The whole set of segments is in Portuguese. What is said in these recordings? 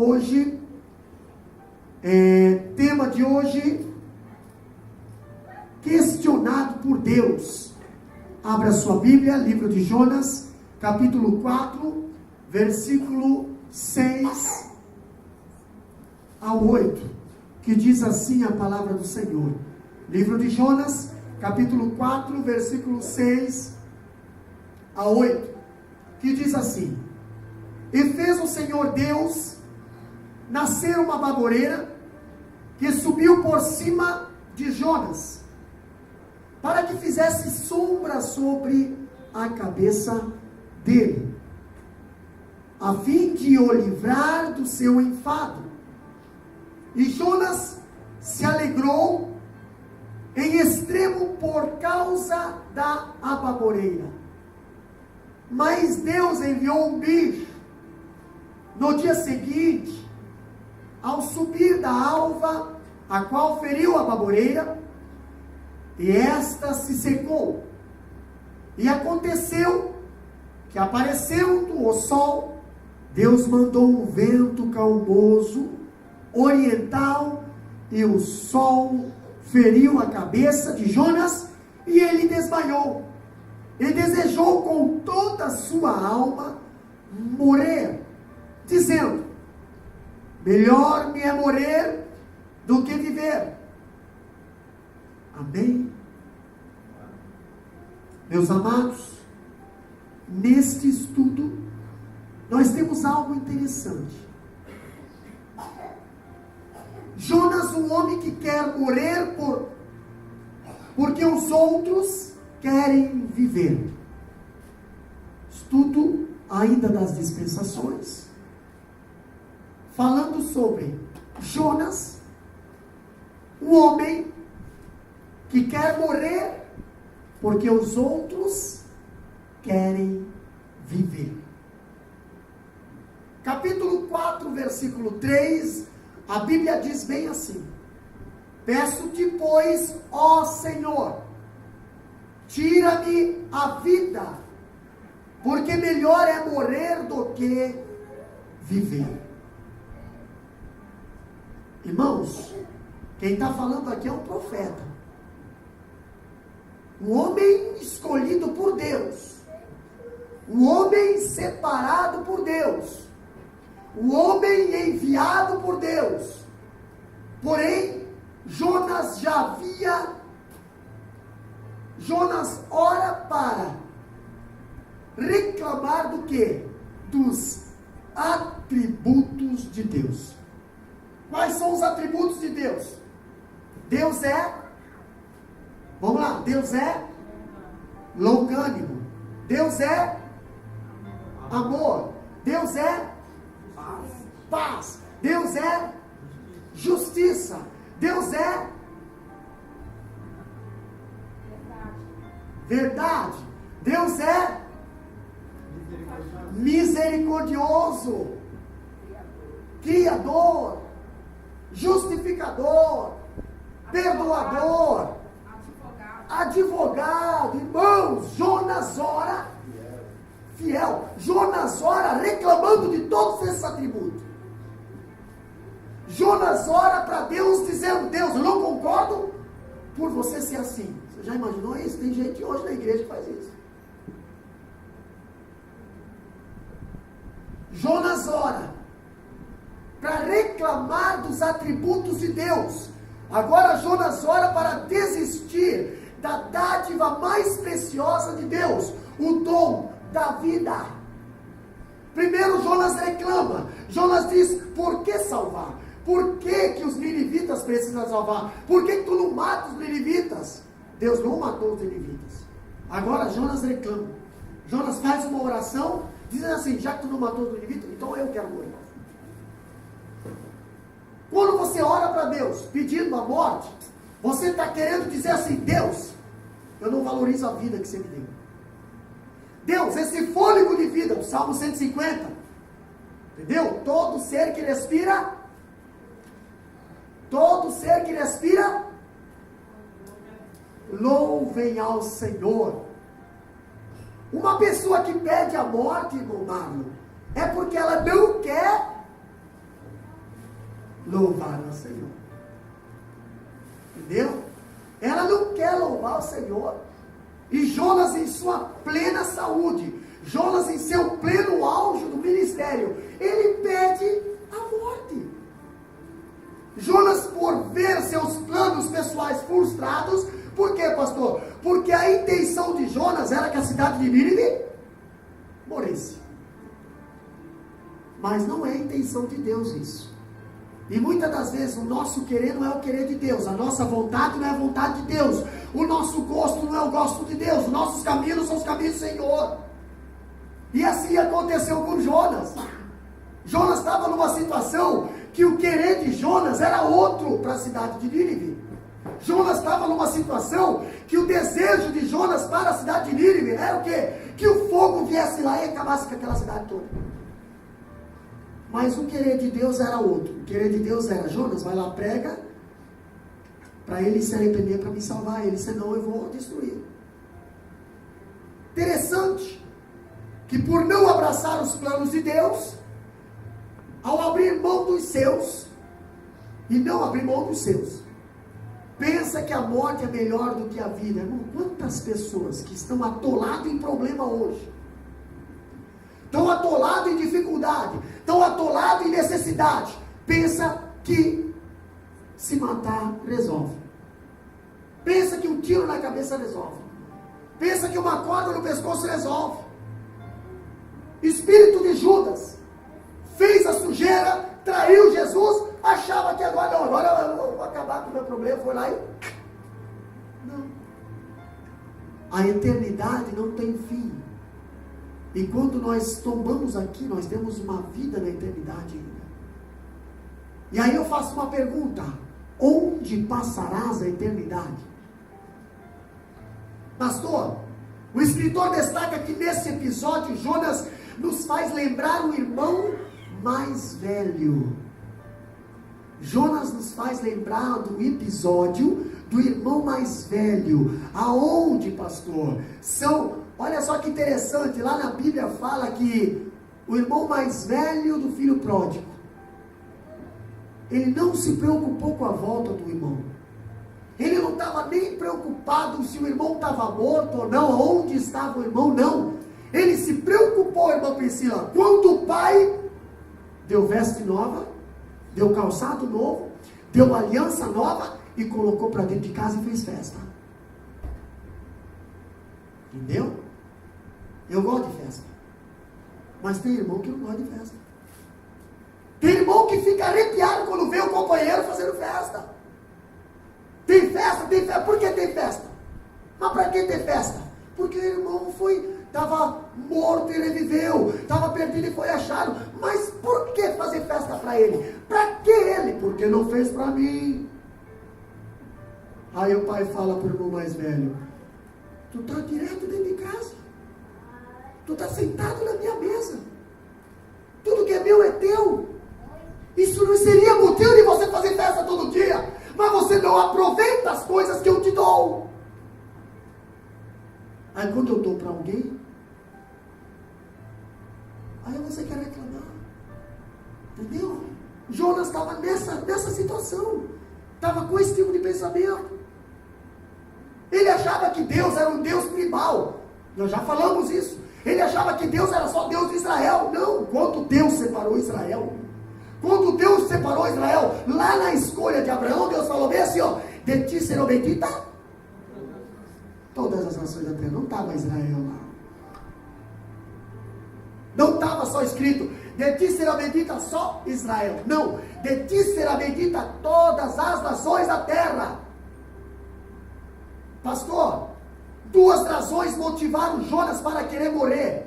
hoje, tema de hoje, questionado por Deus. Abra sua Bíblia, livro de Jonas, capítulo 4, versículo 6 ao 8, que diz assim a palavra do Senhor. Livro de Jonas, capítulo 4, versículo 6 a 8, que diz assim: E fez o Senhor Deus nascer uma baboreira que subiu por cima de Jonas, para que fizesse sombra sobre a cabeça dele, a fim de o livrar do seu enfado. E Jonas se alegrou em extremo por causa da baboreira. Mas Deus enviou um bicho no dia seguinte, ao subir da alva, a qual feriu a baboreira, e esta se secou. E aconteceu que, aparecendo o sol, Deus mandou um vento calmoso, oriental, e o sol feriu a cabeça de Jonas, e ele desmaiou. E desejou com toda a sua alma morrer, dizendo: melhor me é morrer do que viver. Amém? Meus amados, neste estudo, nós temos algo interessante. Jonas, um homem que quer morrer porque os outros querem viver. Estudo ainda das dispensações, falando sobre Jonas, um homem que quer morrer porque os outros querem viver. Capítulo 4, versículo 3, a Bíblia diz bem assim: peço-te, pois, ó Senhor, tira-me a vida, porque melhor é morrer do que viver. Irmãos, quem está falando aqui é um profeta, um homem escolhido por Deus, um homem separado por Deus, um homem enviado por Deus. Porém, Jonas ora para reclamar do quê? Dos atributos de Deus. Quais são os atributos de Deus? Deus é, vamos lá, Deus é longânimo, Deus é amor, Deus é paz, Deus é justiça, Deus é verdade, Deus é misericordioso, criador, justificador, perdoador, advogado. Irmãos, Jonas ora fiel, Jonas ora reclamando de todos esses atributos. Jonas ora para Deus dizendo: Deus, eu não concordo por você ser assim. Você já imaginou isso? Tem gente hoje na igreja que faz isso. Jonas ora para reclamar dos atributos de Deus. Agora Jonas ora para desistir da dádiva mais preciosa de Deus, o dom da vida. Primeiro Jonas reclama. Jonas diz: por que salvar? Por que os ninivitas precisam salvar? Por que tu não mata os ninivitas? Deus não matou os ninivitas. Agora Jonas reclama. Jonas faz uma oração dizendo assim: já que tu não matou os ninivitas, então eu quero morrer. Quando você ora para Deus pedindo a morte, você está querendo dizer assim: Deus, eu não valorizo a vida que você me deu. Deus, esse fôlego de vida, o Salmo 150, entendeu? Todo ser que respira, louvem ao Senhor. Uma pessoa que pede a morte, irmão Mário, é porque ela não quer louvar ao Senhor. Entendeu? Ela não quer louvar o Senhor. E Jonas, em sua plena saúde, Jonas em seu pleno auge do ministério, ele pede a morte. Jonas, por ver seus planos pessoais frustrados, por quê, pastor? Porque a intenção de Jonas era que a cidade de Nínive morresse. Mas não é a intenção de Deus isso. E muitas das vezes o nosso querer não é o querer de Deus, a nossa vontade não é a vontade de Deus, o nosso gosto não é o gosto de Deus, os nossos caminhos são os caminhos do Senhor. E assim aconteceu com Jonas. Jonas estava numa situação que o querer de Jonas era outro para a cidade de Nínive. Jonas estava numa situação que o desejo de Jonas para a cidade de Nínive era o quê? Que o fogo viesse lá e acabasse com aquela cidade toda. Mas o querer de Deus era outro. O querer de Deus era: Jonas, vai lá, prega, para ele se arrepender, para me salvar ele, senão eu vou destruir. Interessante que, por não abraçar os planos de Deus, ao abrir mão dos seus, e não abrir mão dos seus, pensa que a morte é melhor do que a vida. Irmão, quantas pessoas que estão atoladas em problema hoje, estão atolados em dificuldade, estão atolados em necessidade, pensa que se matar resolve, pensa que um tiro na cabeça resolve, pensa que uma corda no pescoço resolve. Espírito de Judas fez a sujeira, traiu Jesus, achava que agora não, agora eu vou acabar com o meu problema, foi lá e... Não. A eternidade não tem fim. E quando nós tombamos aqui, nós temos uma vida na eternidade ainda. E aí eu faço uma pergunta: onde passarás a eternidade? Pastor, o escritor destaca que nesse episódio Jonas nos faz lembrar o irmão mais velho. Jonas nos faz lembrar do episódio do irmão mais velho. Aonde, pastor? Olha só que interessante, lá na Bíblia fala que o irmão mais velho do filho pródigo, ele não se preocupou com a volta do irmão. Ele não estava nem preocupado se o irmão estava morto ou não, onde estava o irmão, não. Ele se preocupou, irmã Priscila, quando o pai deu veste nova, deu calçado novo, deu aliança nova e colocou para dentro de casa e fez festa. Entendeu? Eu gosto de festa. Mas tem irmão que não gosta de festa. Tem irmão que fica arrepiado quando vê o companheiro fazendo festa. Tem festa, tem festa. Por que tem festa? Mas para que ter festa? Porque o irmão estava morto e reviveu, estava perdido e foi achado. Mas por que fazer festa para ele? Para que ele? Porque não fez para mim. Aí o pai fala para o irmão mais velho: tu está direto dentro de casa, tu está sentado na minha mesa, tudo que é meu é teu. Isso não seria motivo de você fazer festa todo dia, mas você não aproveita as coisas que eu te dou. Aí quando eu dou para alguém, aí você quer reclamar. Entendeu? Jonas estava nessa situação, estava com esse tipo de pensamento. Ele achava que Deus era um Deus tribal. Nós já falamos isso. Ele achava que Deus era só Deus de Israel. Não, quando Deus separou Israel, lá na escolha de Abraão, Deus falou bem assim, ó: de ti serão benditas todas as nações da terra. Não estava Israel lá. Não estava só escrito: de ti será bendita só Israel. Não, de ti será bendita todas as nações da terra. Pastor, 2 razões motivaram Jonas para querer morrer.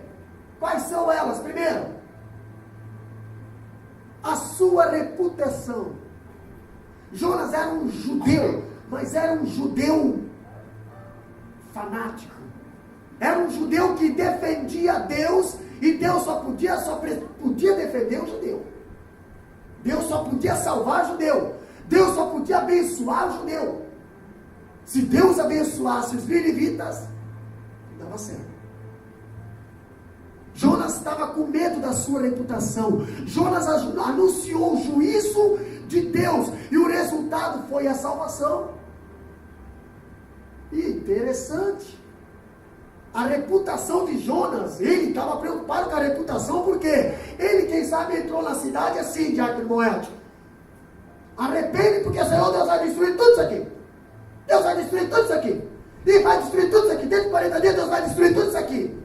Quais são elas? Primeiro, a sua reputação. Jonas era um judeu, mas era um judeu fanático. Era um judeu que defendia Deus, e Deus só podia defender o judeu. Deus só podia salvar o judeu. Deus só podia abençoar o judeu. Se Deus abençoasse os ninivitas, dava certo. Jonas estava com medo da sua reputação. Jonas anunciou o juízo de Deus, e o resultado foi a salvação. E interessante, a reputação de Jonas, ele estava preocupado com a reputação, porque ele, quem sabe, entrou na cidade assim, Diácono Moed: arrepende, porque senão Deus vai destruir tudo isso aqui. Deus vai destruir tudo isso aqui. E vai destruir tudo isso aqui. Dentro de 40 dias Deus vai destruir tudo isso aqui.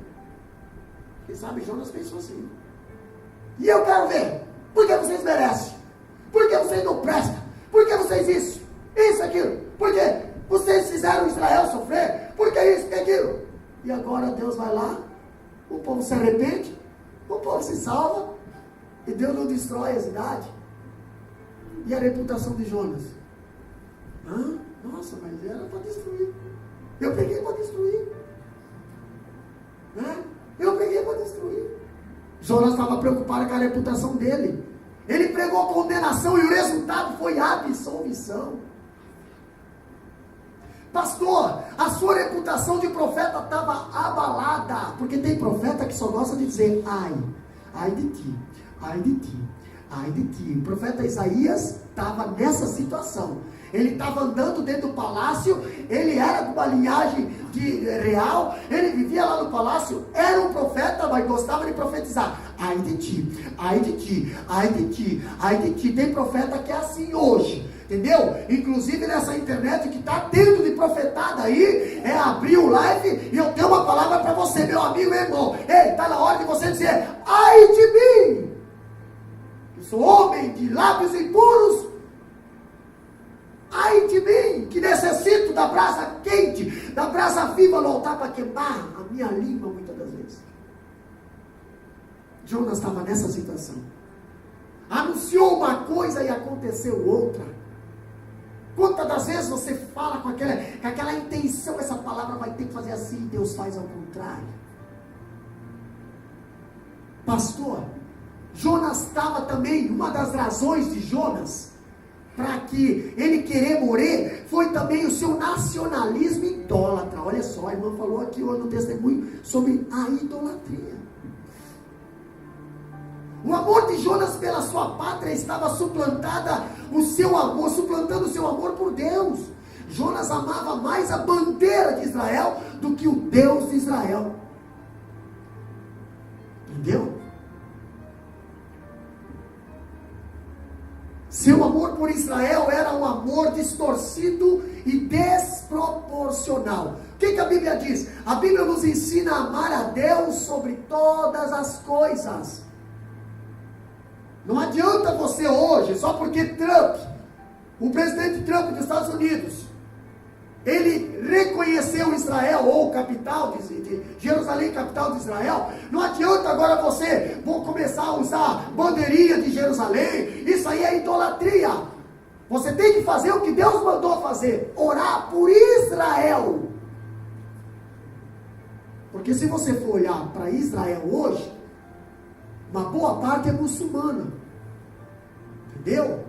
Quem sabe Jonas pensou assim. E eu quero ver. Por que vocês merecem? Por que vocês não prestam? Por que vocês isso, aquilo? Por que vocês fizeram Israel sofrer? Por que isso, que aquilo? E agora Deus vai lá, o povo se arrepende, o povo se salva, e Deus não destrói a cidade. E a reputação de Jonas? Nossa, mas era para destruir. Eu peguei para destruir. Eu peguei para destruir. Jonas estava preocupado com a reputação dele. Ele pregou condenação e o resultado foi absolvição. Pastor, a sua reputação de profeta estava abalada. Porque tem profeta que só gosta de dizer: ai de ti, ai de ti, ai de ti. O profeta Isaías estava nessa situação. Ele estava andando dentro do palácio, ele era de uma linhagem real, ele vivia lá no palácio, era um profeta, mas gostava de profetizar: ai de ti, ai de ti, ai de ti, ai de ti. Tem profeta que é assim hoje, entendeu? Inclusive nessa internet que está tendo de profetada aí, é abrir o live e eu tenho uma palavra para você, meu amigo, meu irmão. Ei, está na hora de você dizer: ai de mim, eu sou homem de lábios impuros. Ai de mim, que necessito da brasa quente, da brasa viva no altar para queimar a minha língua muitas das vezes. Jonas estava nessa situação. Anunciou uma coisa e aconteceu outra. Quantas das vezes você fala com aquela intenção: essa palavra vai ter que fazer assim, e Deus faz ao contrário. Pastor, Jonas estava também, uma das razões de Jonas para que ele querer morrer, foi também o seu nacionalismo idólatra. Olha só, a irmã falou aqui hoje no testemunho sobre a idolatria. O amor de Jonas pela sua pátria estava suplantando o seu amor por Deus. Jonas amava mais a bandeira de Israel do que o Deus de Israel. Entendeu? Seu amor por Israel era um amor distorcido e desproporcional. O que a Bíblia diz? A Bíblia nos ensina a amar a Deus sobre todas as coisas. Não adianta você hoje, só porque Trump, o presidente Trump dos Estados Unidos, ele reconheceu Israel, ou capital de Jerusalém, capital de Israel. Não adianta agora você começar a usar bandeirinha de Jerusalém. Isso aí é idolatria. Você tem que fazer o que Deus mandou fazer: orar por Israel. Porque se você for olhar para Israel hoje, uma boa parte é muçulmana. Entendeu?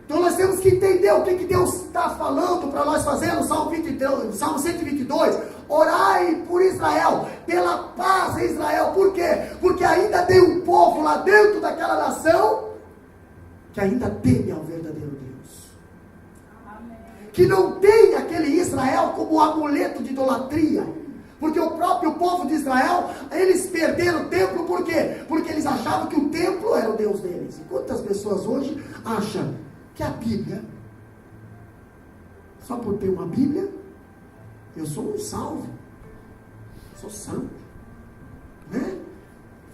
Então nós temos que entender o que Deus está falando para nós fazer no Salmo 122. Orai por Israel, pela paz em Israel. Por quê? Porque ainda tem um povo lá dentro daquela nação que ainda teme ao verdadeiro Deus. Amém. Que não tem aquele Israel como um amuleto de idolatria. Porque o próprio povo de Israel, eles perderam o templo. Por quê? Porque eles achavam que o templo era o Deus deles. E quantas pessoas hoje acham que a Bíblia, só por ter uma Bíblia, eu sou um salvo, sou santo, né?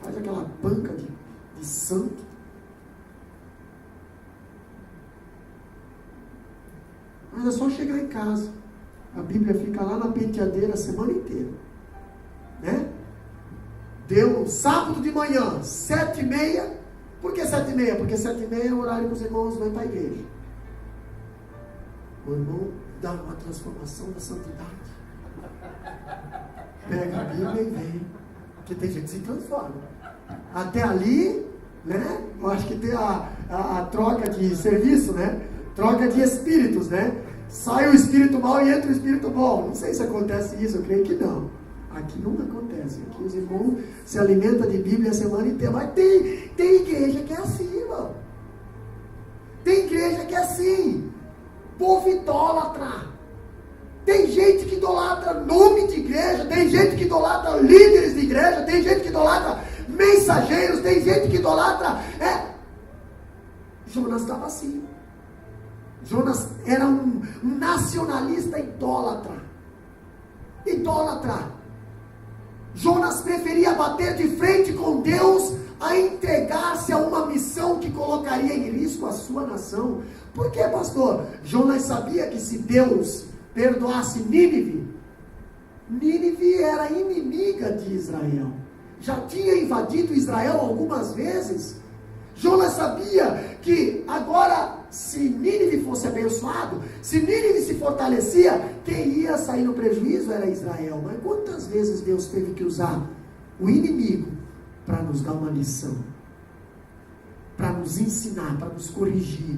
Faz aquela banca de santo. Mas é só chegar em casa, a Bíblia fica lá na penteadeira a semana inteira, né? Deu sábado de manhã, 7h30. Por que 7h30? Porque 7h30 é o horário que os irmãos vêm para a igreja. O irmão dá uma transformação da santidade. Pega a Bíblia e vem. Porque tem gente que se transforma. Até ali, né? Eu acho que tem a troca de serviço, né? Troca de espíritos, né? Sai o espírito mau e entra o espírito bom. Não sei se acontece isso, eu creio que não. Aqui não acontece. Aqui os irmãos se alimentam de Bíblia a semana inteira. Mas tem igreja que é assim, irmão. assim, povo idólatra. Tem gente que idolatra nome de igreja, tem gente que idolatra líderes de igreja, tem gente que idolatra mensageiros, tem gente que idolatra. Jonas estava assim. Jonas era um nacionalista idólatra. Idólatra. Jonas preferia bater de frente com Deus a entregar-se a uma missão que colocaria em risco a sua nação. Por quê, pastor? Jonas sabia que se Deus perdoasse Nínive, Nínive era inimiga de Israel. Já tinha invadido Israel algumas vezes. Jonas sabia que agora, se Nínive fosse abençoado, se Nínive se fortalecia, quem ia sair no prejuízo era Israel. Mas quantas vezes Deus teve que usar o inimigo para nos dar uma lição, para nos ensinar, para nos corrigir?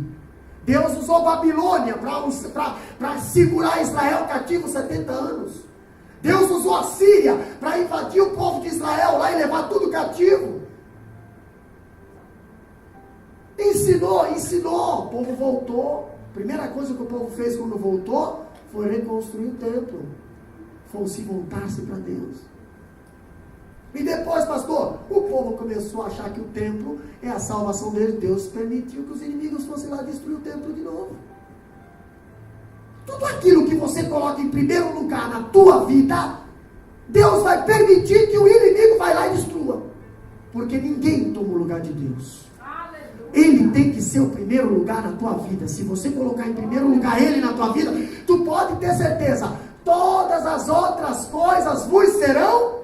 Deus usou Babilônia para segurar Israel cativo 70 anos. Deus usou a Síria para invadir o povo de Israel lá e levar tudo cativo. Ensinou, o povo voltou. Primeira coisa que o povo fez quando voltou foi reconstruir o templo. Foi se voltar-se para Deus. E depois, pastor, o povo começou a achar que o templo é a salvação deles. Deus permitiu que os inimigos fossem lá destruir o templo de novo. Tudo aquilo que você coloca em primeiro lugar na tua vida, Deus vai permitir que o inimigo vai lá e destrua. Porque ninguém toma o lugar de Deus. Ele tem que ser o primeiro lugar na tua vida. Se você colocar em primeiro lugar Ele na tua vida, tu pode ter certeza, todas as outras coisas vos serão.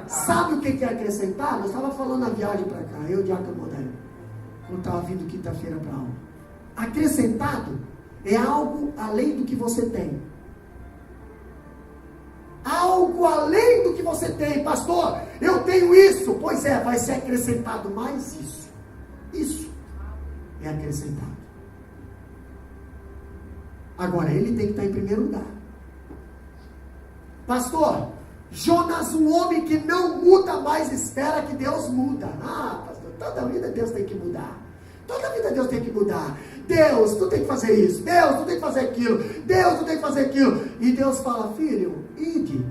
Sabe o que é acrescentar? Eu estava falando na viagem para cá, eu e o Diácono Moderno, quando estava vindo quinta-feira para a aula. Acrescentado é algo além do que você tem. Algo além do que você tem. Pastor, eu tenho isso. Pois é, vai ser acrescentado mais isso. Isso é acrescentado. Agora, ele tem que estar em primeiro lugar. Pastor, Jonas, um homem que não muda mais, espera que Deus muda. Ah, pastor, toda vida Deus tem que mudar. Toda vida Deus tem que mudar. Deus, tu tem que fazer isso. Deus, tu tem que fazer aquilo. Deus, tu tem que fazer aquilo. E Deus fala, filho, ide.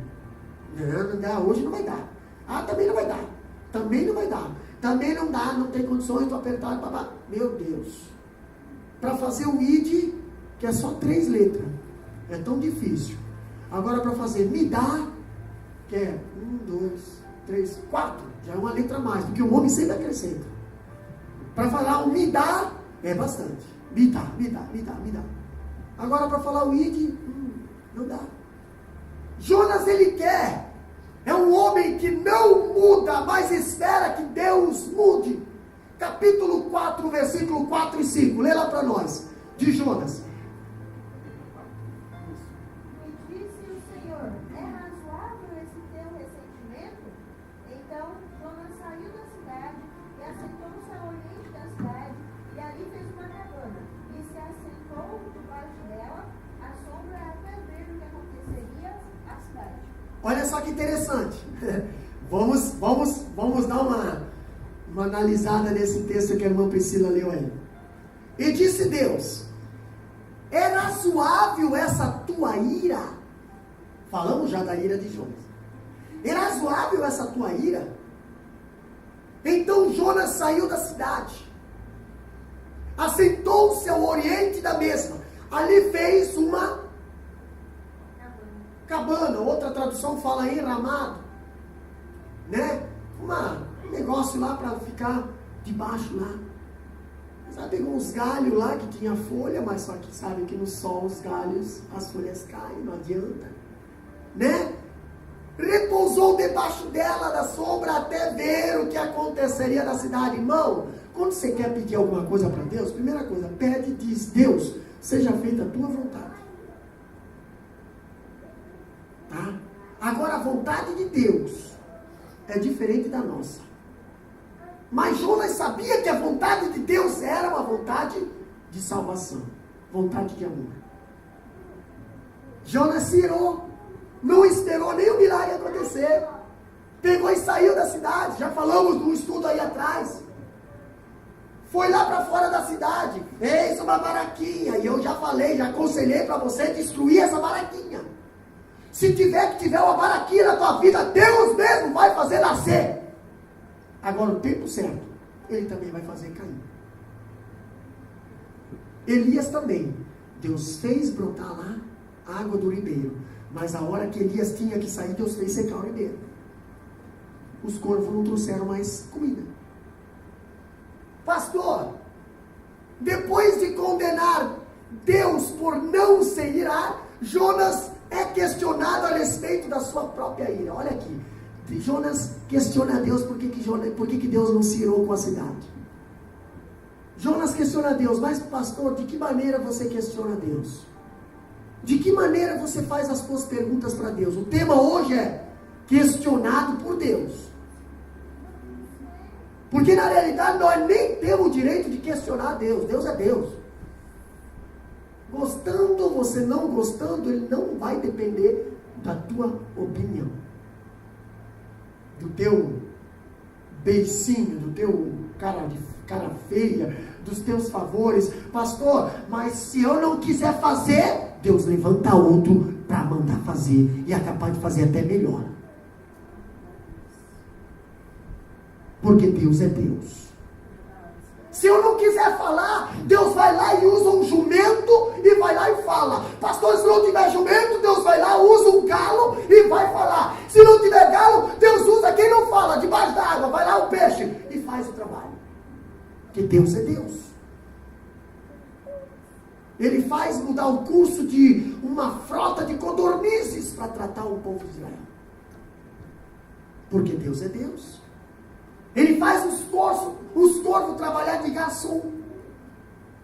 Não dá, hoje não vai dar. Ah, também não vai dar. Também não vai dar. Também não dá, não tem condições, estou apertado, babá. Meu Deus. Para fazer o id, que é só 3 letras. É tão difícil. Agora para fazer me dá, que é 1, 2, 3, 4. Já é uma letra a mais, porque o homem sempre acrescenta. Para falar o me dá, é bastante. Me dá, me dá, me dá, me dá. Agora para falar o id, não dá. Jonas, ele quer. É um homem que não muda, mas espera que Deus mude. Capítulo 4, versículo 4 e 5. Lê lá para nós, de Jonas. Me disse o Senhor, é razoável esse teu ressentimento? Então Jonas saiu da cidade e assentou-se ao oriente da cidade, e ali fez uma cabana, e se assentou debaixo dela, à sombra até ver o que aconteceria à cidade. Olha só que interessante. Vamos dar uma analisada nesse texto que a irmã Priscila leu aí. E disse Deus, é razoável essa tua ira? Falamos já da ira de Jonas. É razoável essa tua ira? Então Jonas saiu da cidade, assentou-se ao oriente da mesma, ali fez uma cabana, outra tradução fala enramado, né? Um negócio lá para ficar debaixo lá. Sabe, pegou uns galhos lá que tinha folha, mas só que sabe que no sol os galhos, as folhas caem, não adianta, né? Repousou debaixo dela da sombra até ver o que aconteceria na cidade. Irmão, quando você quer pedir alguma coisa para Deus, primeira coisa, pede e diz, Deus, seja feita a tua vontade. Tá? Agora a vontade de Deus é diferente da nossa. Mas Jonas sabia que a vontade de Deus era uma vontade de salvação, vontade de amor. Jonas se irou, não esperou nem o milagre acontecer, pegou e saiu da cidade. Já falamos do estudo aí atrás. Foi lá para fora da cidade, fez uma baraquinha, e eu já falei, já aconselhei para você destruir essa baraquinha. Se tiver uma baraquinha na tua vida, Deus mesmo vai fazer nascer. Agora, o tempo certo, Ele também vai fazer cair. Elias também, Deus fez brotar lá a água do ribeiro, mas a hora que Elias tinha que sair, Deus fez secar o ribeiro. Os corvos não trouxeram mais comida. Pastor, depois de condenar Deus por não se irar, Jonas é questionado a respeito da sua própria ira. Olha aqui, Jonas questiona a Deus por que Deus não se irou com a cidade. Jonas questiona a Deus, mas pastor, de que maneira você questiona a Deus? De que maneira você faz as suas perguntas para Deus? O tema hoje é questionado por Deus. Porque na realidade nós nem temos o direito de questionar a Deus. Deus é Deus. Gostando ou você não gostando, Ele não vai depender da tua opinião, do teu beicinho, do teu cara feia, dos teus favores. Pastor, mas se eu não quiser fazer, Deus levanta outro para mandar fazer, e é capaz de fazer até melhor. Porque Deus é Deus. Se eu não quiser falar, Deus vai lá e usa um jumento e vai lá e fala. Pastor, se não tiver jumento, Deus vai lá, usa um galo e vai falar. Se não tiver galo, Deus usa quem não fala, debaixo da água, vai lá o peixe e faz o trabalho. Porque Deus é Deus. Ele faz mudar o curso de uma frota de codornizes para tratar o povo de Israel. Porque Deus é Deus. Ele faz os corvos trabalhar de garçom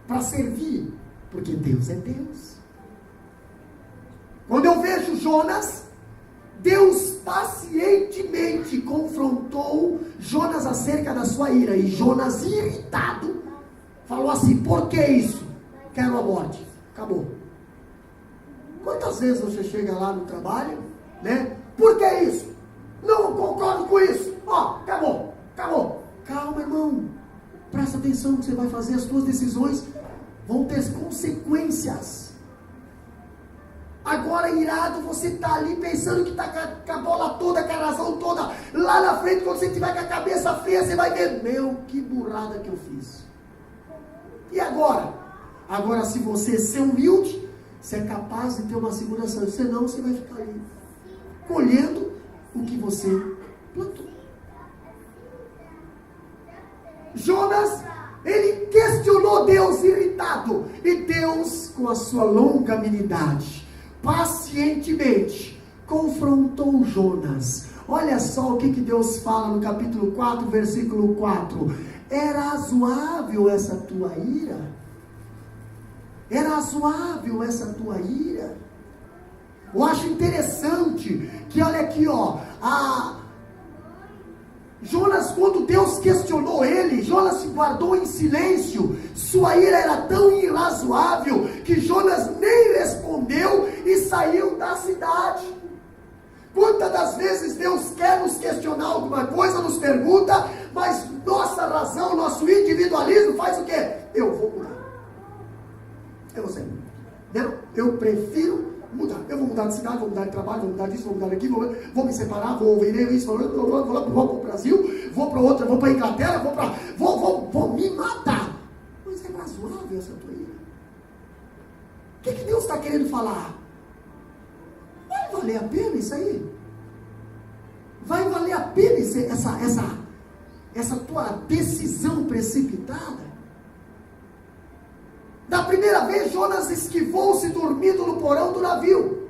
para servir, porque Deus é Deus. Quando eu vejo Jonas, Deus pacientemente confrontou Jonas acerca da sua ira, e Jonas, irritado, falou assim: por que isso? Quero a morte. Acabou. Quantas vezes você chega lá no trabalho, né? Por que isso? Não concordo com isso. Acabou. Calma, irmão. Presta atenção no que você vai fazer. As suas decisões vão ter consequências. Agora, irado, você está ali pensando que está com a bola toda, com a razão toda. Lá na frente, quando você tiver com a cabeça fria, você vai ver: meu, que burrada que eu fiz. E agora? Agora, se você ser humilde, você é capaz de ter uma segurança. Senão, você vai ficar ali colhendo o que você plantou. Jonas, ele questionou Deus irritado, e Deus, com a sua longanimidade, pacientemente confrontou Jonas. Olha só o que Deus fala no capítulo 4, versículo 4: era razoável essa tua ira? Era razoável essa tua ira? Eu acho interessante que, olha aqui, Jonas, quando Deus questionou ele, Jonas se guardou em silêncio. Sua ira era tão irrazoável que Jonas nem respondeu e saiu da cidade. Quantas das vezes Deus quer nos questionar alguma coisa, nos pergunta, mas nossa razão, nosso individualismo faz o quê? Eu vou mudar. Eu prefiro mudar. Eu vou mudar de cidade, vou mudar de trabalho, vou mudar disso, vou mudar daqui, vou me separar, vou vender isso, vou para o Brasil, vou para outra, vou para a Inglaterra, vou me matar. Mas é razoável essa tua ira? O que Deus está querendo falar? Vai valer a pena isso aí? Vai valer a pena essa tua decisão precipitada? Da primeira vez, Jonas esquivou-se dormindo no porão do navio.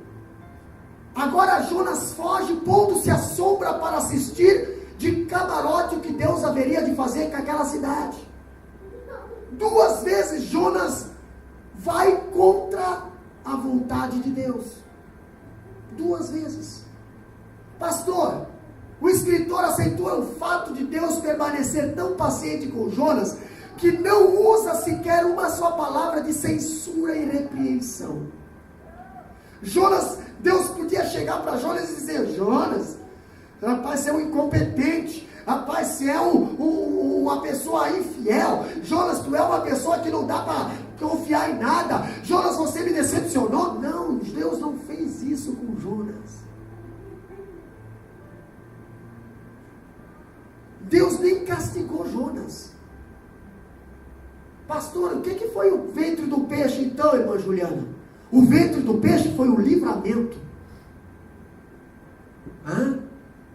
Agora Jonas foge, pondo-se à sombra para assistir de camarote o que Deus haveria de fazer com aquela cidade. 2 vezes Jonas vai contra a vontade de Deus. 2 vezes. Pastor, o escritor aceitou o fato de Deus permanecer tão paciente com Jonas, que não usa sequer uma só palavra de censura e repreensão. Deus podia chegar para Jonas e dizer: Jonas, rapaz, você é um incompetente, Rapaz, se é uma pessoa infiel, Jonas, tu é uma pessoa que não dá para confiar em nada. Jonas, você me decepcionou. Não, Deus não fez isso com Jonas. Deus nem castigou Jonas. Pastor, o que foi o ventre do peixe então, irmã Juliana? O ventre do peixe foi o livramento.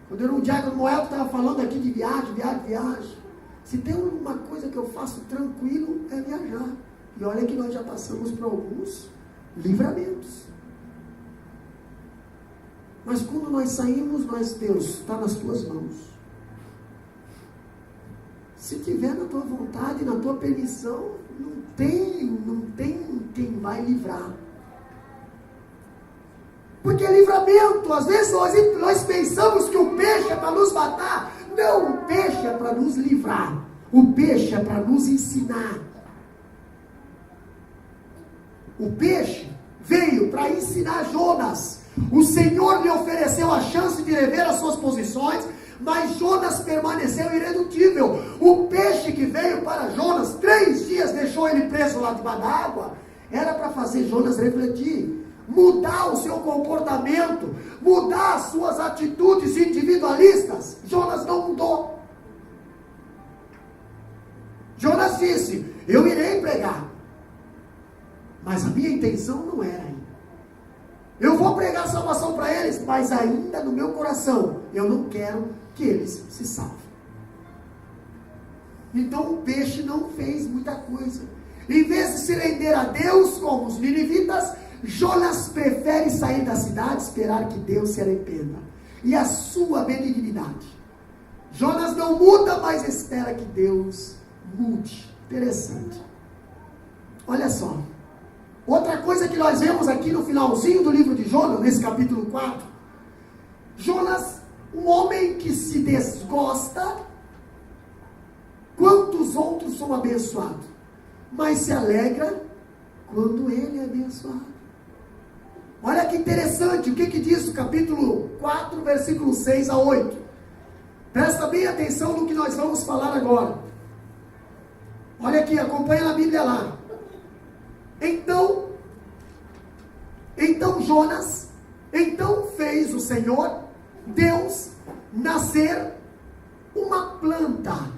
Quando eu era um diácono Moel, que estava falando aqui de viagem. Se tem uma coisa que eu faço tranquilo, é viajar. E olha que nós já passamos por alguns livramentos. Mas quando nós saímos, Deus, está nas tuas mãos. Se tiver na tua vontade, na tua permissão, não tem quem vai livrar. Porque livramento, às vezes nós pensamos que o peixe é para nos matar. Não, o peixe é para nos livrar. O peixe é para nos ensinar. O peixe veio para ensinar Jonas. O Senhor lhe ofereceu a chance de rever as suas posições, mas Jonas permaneceu irredutível. O peixe que veio para Jonas, 3 dias deixou ele preso lá debaixo da água, era para fazer Jonas refletir, mudar o seu comportamento, mudar as suas atitudes individualistas. Jonas não mudou. Jonas disse: eu irei pregar, mas a minha intenção não era ir. Eu vou pregar salvação para eles, mas ainda no meu coração eu não quero que eles se salvem. Então o peixe não fez muita coisa. Em vez de se render a Deus como os ninivitas, Jonas prefere sair da cidade e esperar que Deus se arrependa. E a sua benignidade. Jonas não muda, mas espera que Deus mude. Interessante. Olha só. Outra coisa que nós vemos aqui no finalzinho do livro de Jonas, nesse capítulo 4. Jonas, um homem que se desgosta quando os outros são abençoados, mas se alegra quando ele é abençoado. Olha que interessante, o que diz o capítulo 4, versículo 6 a 8. Presta bem atenção no que nós vamos falar agora. Olha aqui, acompanha na Bíblia lá. Então Jonas, fez o Senhor, Deus, nascer uma planta.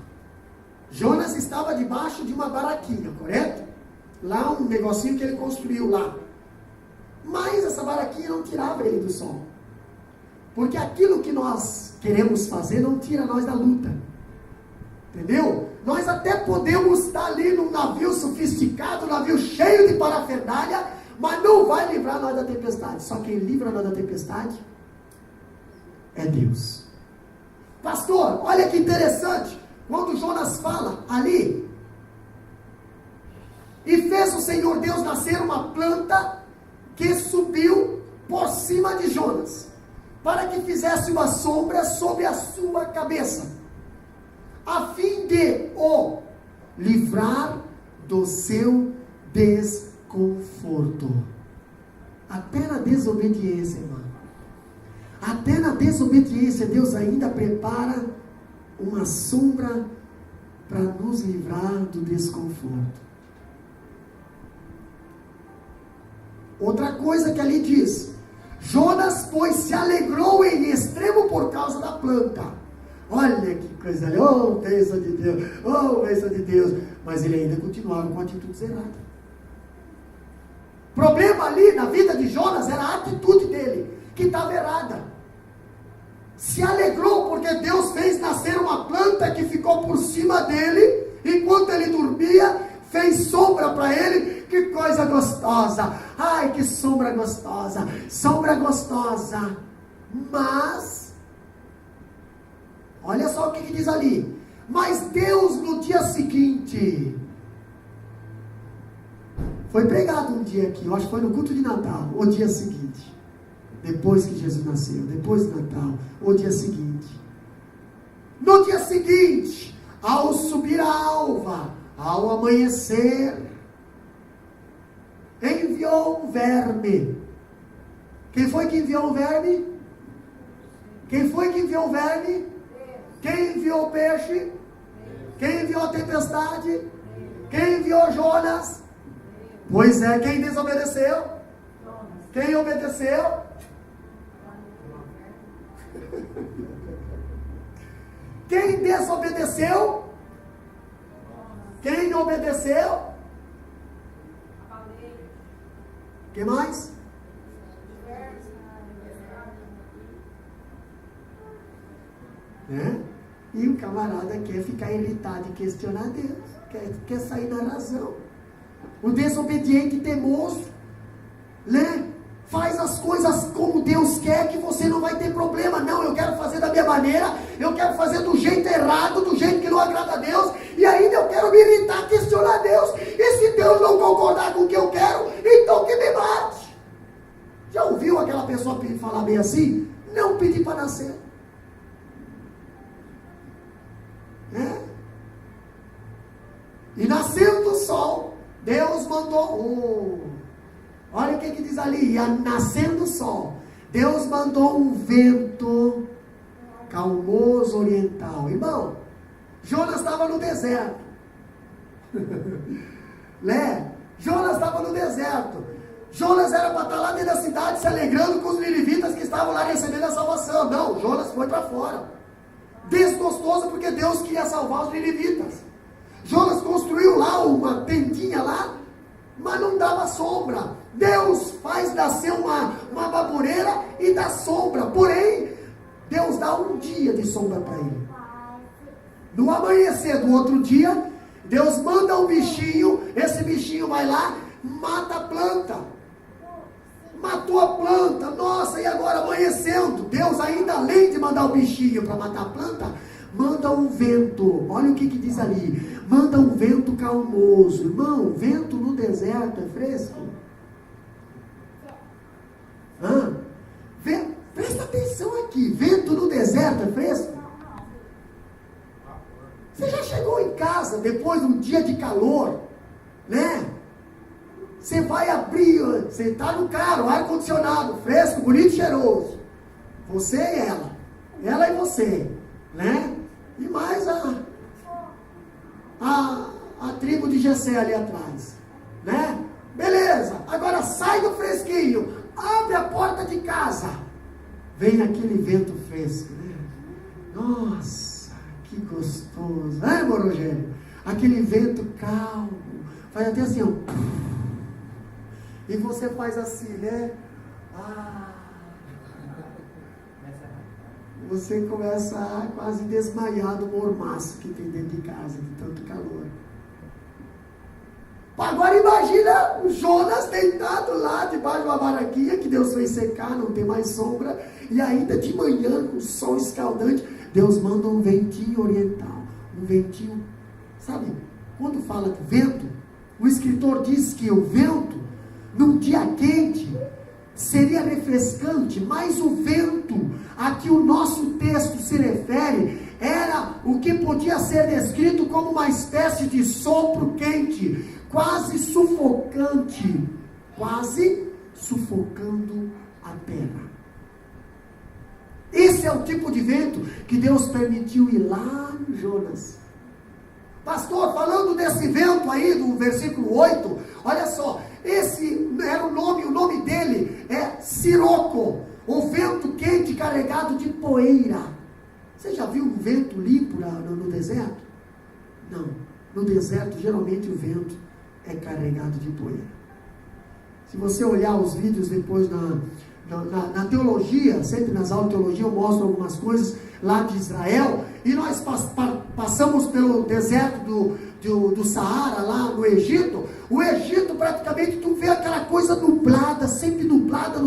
Jonas estava debaixo de uma baraquinha, correto? Lá um negocinho que ele construiu lá. Mas essa baraquinha não tirava ele do sol. Porque aquilo que nós queremos fazer não tira nós da luta. Entendeu? Nós até podemos estar ali num navio sofisticado, um navio cheio de parafernália, mas não vai livrar nós da tempestade. Só quem livra nós da tempestade é Deus. Pastor, olha que interessante. Quando Jonas fala ali, e fez o Senhor Deus nascer uma planta que subiu por cima de Jonas, para que fizesse uma sombra sobre a sua cabeça, a fim de o livrar do seu desconforto. Até na desobediência, irmão. Até na desobediência, Deus ainda prepara uma sombra para nos livrar do desconforto. Outra coisa que ali diz: Jonas, pois, se alegrou em extremo por causa da planta. Olha que coisa ali, oh bênção de Deus, oh bênção de Deus. Mas ele ainda continuava com atitudes erradas. O problema ali na vida de Jonas era a atitude dele, que estava errada. Se alegrou porque Deus fez nascer uma planta que ficou por cima dele, enquanto ele dormia, fez sombra para ele. Que coisa gostosa, ai que sombra gostosa, mas, olha só o que diz ali, mas Deus no dia seguinte, foi pregado um dia aqui, eu acho que foi no culto de Natal, o dia seguinte, depois que Jesus nasceu, depois do Natal, o dia seguinte, no dia seguinte, ao subir a alva, ao amanhecer, enviou um verme. Quem foi que enviou o verme? Quem foi que enviou o verme? Quem enviou o peixe? Quem enviou a tempestade? Quem enviou Jonas? Pois é, quem desobedeceu? Quem obedeceu? Quem desobedeceu? Quem obedeceu? Que mais? Né? E o camarada quer ficar irritado e questionar Deus, quer sair da razão. O desobediente teimoso, né? Faz as coisas como Deus quer, que você não vai ter problema. Não, eu quero fazer da minha maneira, eu quero fazer do jeito errado, do jeito que não agrada a Deus, e ainda eu quero me irritar, questionar Deus, e se Deus não concordar com o que eu quero, então que me mate. Já ouviu aquela pessoa falar bem assim? Não pedir para nascer. E nascendo o sol, Deus mandou olha o que diz ali, nascendo o sol, Deus mandou um vento calmoso oriental. Irmão, Jonas estava no deserto. Né? Jonas estava no deserto. Jonas era para estar lá dentro da cidade se alegrando com os ninivitas que estavam lá recebendo a salvação. Não, Jonas foi para fora. Desgostoso porque Deus queria salvar os ninivitas. Jonas construiu lá uma tentinha lá, mas não dava sombra. Deus faz nascer uma baboreira e dá sombra. Porém, Deus dá um dia de sombra para ele. No amanhecer do outro dia, Deus manda um bichinho. Esse bichinho vai lá, mata a planta. Matou a planta. Nossa, e agora amanhecendo? Deus, ainda além de mandar o bichinho para matar a planta, manda um vento. Olha o que diz ali. Manda um vento calmoso. Irmão, vento no deserto é fresco? Presta atenção aqui. Vento no deserto é fresco? Você já chegou em casa depois de um dia de calor, né? Você vai abrir, você está no carro, ar-condicionado, fresco, bonito, cheiroso. Você e ela e você, né? E mais a tribo de Jessé ali atrás, né? Beleza, agora sai do fresquinho, abre a porta de casa, vem aquele vento fresco, né? Nossa, que gostoso, né, Morogênio? Aquele vento calmo, faz até assim, ó. E você faz assim, né? Você começa a quase desmaiar do mormaço que tem dentro de casa, de tanto calor. Agora imagina o Jonas deitado lá debaixo de uma baraquinha que Deus fez secar, não tem mais sombra, e ainda de manhã com o sol escaldante, Deus manda um ventinho oriental, um ventinho, sabe? Quando fala de vento, o escritor diz que o vento, num dia quente, seria refrescante, mas o vento a que o nosso texto se refere era o que podia ser descrito como uma espécie de sopro quente, quase sufocante, quase sufocando a terra. Esse é o tipo de vento que Deus permitiu ir lá no Jonas. Pastor, falando desse vento aí, do versículo 8, olha só, esse era o nome dele é Siroco, o vento quente carregado de poeira. Você já viu um vento limpo no deserto? Não, no deserto geralmente o vento é carregado de poeira. Se você olhar os vídeos depois na teologia, sempre nas aulas de teologia eu mostro algumas coisas lá de Israel, e nós passamos pelo deserto do Saara, lá no Egito. O Egito praticamente tu vê aquela coisa nublada, sempre nublada.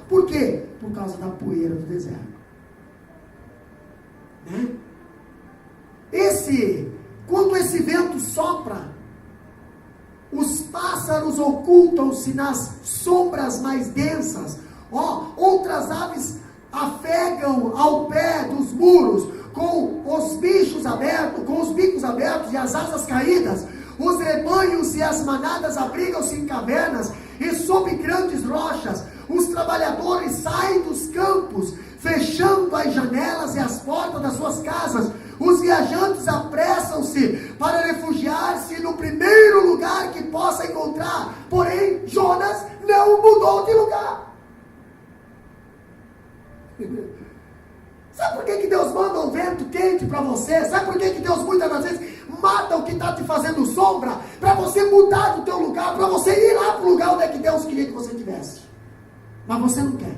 Por quê? Por causa da poeira do deserto, né? Quando esse vento sopra, os pássaros ocultam-se nas sombras mais densas. Outras aves afegam ao pé dos muros, com os bicos abertos e as asas caídas. Os rebanhos e as manadas abrigam-se em cavernas e sob grandes rochas. Os trabalhadores saem dos campos, fechando as janelas e as portas das suas casas. Os viajantes apressam-se para refugiar-se no primeiro lugar que possa encontrar. Porém, Jonas não mudou de lugar. Sabe por que Deus manda um vento quente para você? Sabe por que Deus muitas das vezes mata o que está te fazendo sombra? Para você mudar do teu lugar, para você ir lá para o lugar onde é que Deus queria que você estivesse. Mas você não quer.